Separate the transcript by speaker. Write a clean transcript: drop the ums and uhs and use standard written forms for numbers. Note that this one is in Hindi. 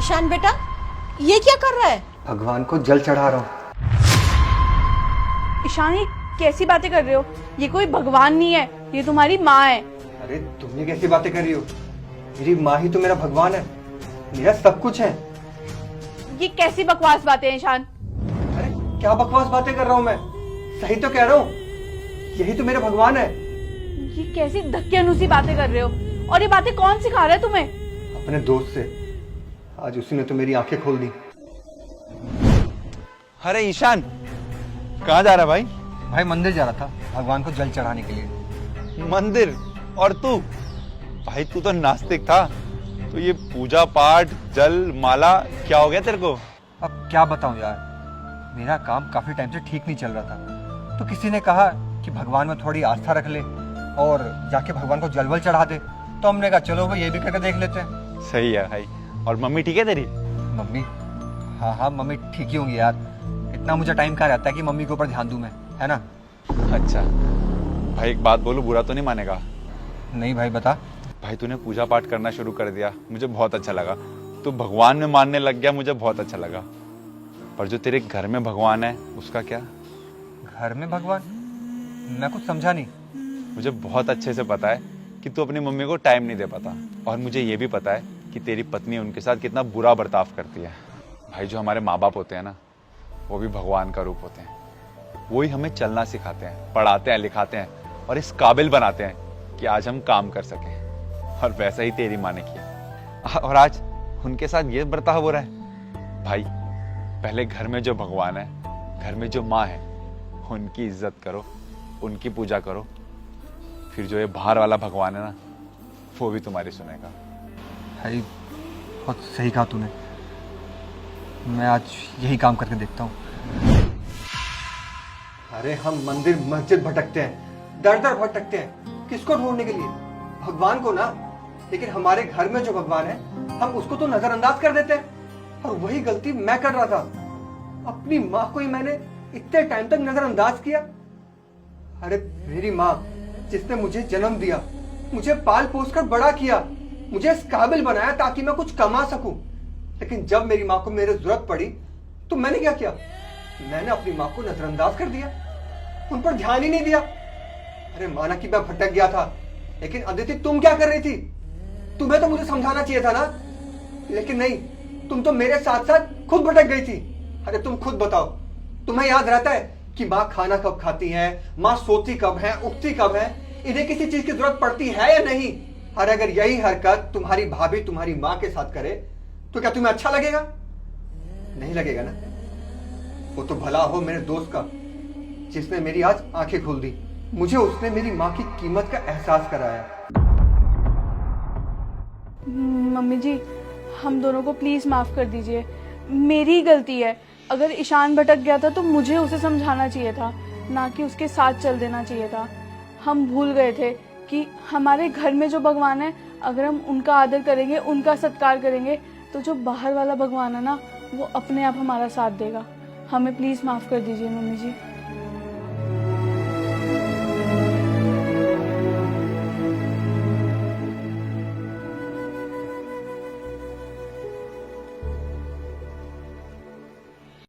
Speaker 1: ईशान बेटा, ये क्या कर रहा है?
Speaker 2: भगवान को जल चढ़ा रहा हूँ।
Speaker 3: ईशान, ये कैसी बातें कर रहे हो? ये कोई भगवान नहीं है, ये तुम्हारी माँ है।
Speaker 2: अरे तुम ये कैसी बातें कर रही हो? मेरी माँ ही तो मेरा भगवान है, मेरा सब कुछ है।
Speaker 3: ये कैसी बकवास बातें हैं ईशान?
Speaker 2: अरे क्या बकवास बातें कर रहा हूँ मैं? सही तो कह रहा हूँ, यही तो मेरा भगवान है।
Speaker 3: ये कैसी धक्के बातें कर रहे हो? और ये बातें कौन सिखा रहा है तुम्हें?
Speaker 2: अपने दोस्त से। आज उसी ने तो मेरी आंखें खोल दी।
Speaker 4: अरे ईशान, कहाँ जा रहा है भाई?
Speaker 2: भाई मंदिर जा रहा था, भगवान को जल चढ़ाने के लिए।
Speaker 4: मंदिर? और तू? भाई तू तो नास्तिक था, तो ये पूजा पाठ जल माला क्या हो गया तेरे को?
Speaker 2: अब क्या बताऊं यार, मेरा काम काफी टाइम से ठीक नहीं चल रहा था, तो किसी ने कहा कि भगवान में थोड़ी आस्था रख ले और जाके भगवान को जलवल चढ़ा दे। तो हमने कहा चलो भाई ये भी करके देख लेते हैं।
Speaker 4: सही है भाई। और मम्मी ठीक है तेरी?
Speaker 2: मम्मी? हाँ हाँ मम्मी ठीक ही होंगी यार, इतना मुझे टाइम कहाँ रहता है कि मम्मी के ऊपर ध्यान दूं मैं, है ना?
Speaker 4: अच्छा भाई, एक बात बोलूं, बुरा तो नहीं मानेगा?
Speaker 2: नहीं भाई बता।
Speaker 4: भाई तूने पूजा पाठ करना शुरू कर दिया, मुझे बहुत अच्छा लगा। तू भगवान में मानने लग गया, मुझे बहुत अच्छा लगा। पर जो तेरे घर में भगवान है उसका क्या?
Speaker 2: घर में भगवान? मैं कुछ समझा नहीं।
Speaker 4: मुझे बहुत अच्छे से पता है कि तू अपनी मम्मी को टाइम नहीं दे पाता, और मुझे ये भी पता है कि तेरी पत्नी उनके साथ कितना बुरा बर्ताव करती है। भाई जो हमारे माँ बाप होते हैं ना, वो भी भगवान का रूप होते हैं। वो ही हमें चलना सिखाते हैं, पढ़ाते हैं, लिखाते हैं और इस काबिल बनाते हैं कि आज हम काम कर सकें। और वैसा ही तेरी माँ ने किया, और आज उनके साथ ये बर्ताव हो रहा है। भाई पहले घर में जो भगवान है, घर में जो माँ है, उनकी इज्जत करो, उनकी पूजा करो, फिर जो ये बाहर वाला भगवान है ना, वो भी तुम्हारी सुनेगा।
Speaker 2: भाई बहुत सही कहा तूने, मैं आज यही काम करके देखता हूँ। अरे हम मंदिर मस्जिद भटकते हैं, दर दर भटकते हैं, किसको ढूंढने के लिए? भगवान को ना। लेकिन हमारे घर में जो भगवान है, हम उसको तो नजरअंदाज कर देते हैं। और वही गलती मैं कर रहा था, अपनी माँ को ही मैंने इतने टाइम तक नजरअंदाज किया। अरे मेरी माँ जिसने मुझे जन्म दिया, मुझे पाल पोस कर बड़ा किया, मुझे इस काबिल बनाया ताकि मैं कुछ कमा सकूं। लेकिन जब मेरी माँ को मेरी जरूरत पड़ी तो मैंने क्या किया? मैंने अपनी माँ को नजरअंदाज कर दिया, उन पर ध्यान ही नहीं दिया। अरे माना कि मैं भटक गया था, लेकिन अदिति तुम क्या कर रही थी? तुम्हें तो मुझे समझाना चाहिए था ना। लेकिन नहीं, तुम तो मेरे साथ साथ खुद भटक गई थी। अरे तुम खुद बताओ, तुम्हें याद रहता है कि माँ खाना कब खाती है, माँ सोती कब है, उठती कब है, इन्हें किसी चीज की जरूरत पड़ती है या नहीं? और अगर यही हरकत तुम्हारी भाभी तुम्हारी माँ के साथ करे तो क्या तुम्हें अच्छा लगेगा? नहीं लगेगा ना। वो तो भला हो मेरे दोस्त का, जिसने मेरी आज आंखें खोल दी। मुझे उसने मेरी माँ की कीमत का एहसास कराया।
Speaker 3: मम्मी जी, हम दोनों को प्लीज माफ कर दीजिए, मेरी ही गलती है। अगर ईशान भटक गया था तो मुझे उसे समझाना चाहिए था, ना कि उसके साथ चल देना चाहिए था। हम भूल गए थे कि हमारे घर में जो भगवान है, अगर हम उनका आदर करेंगे, उनका सत्कार करेंगे, तो जो बाहर वाला भगवान है ना, वो अपने आप हमारा साथ देगा। हमें प्लीज माफ कर दीजिए मम्मी जी।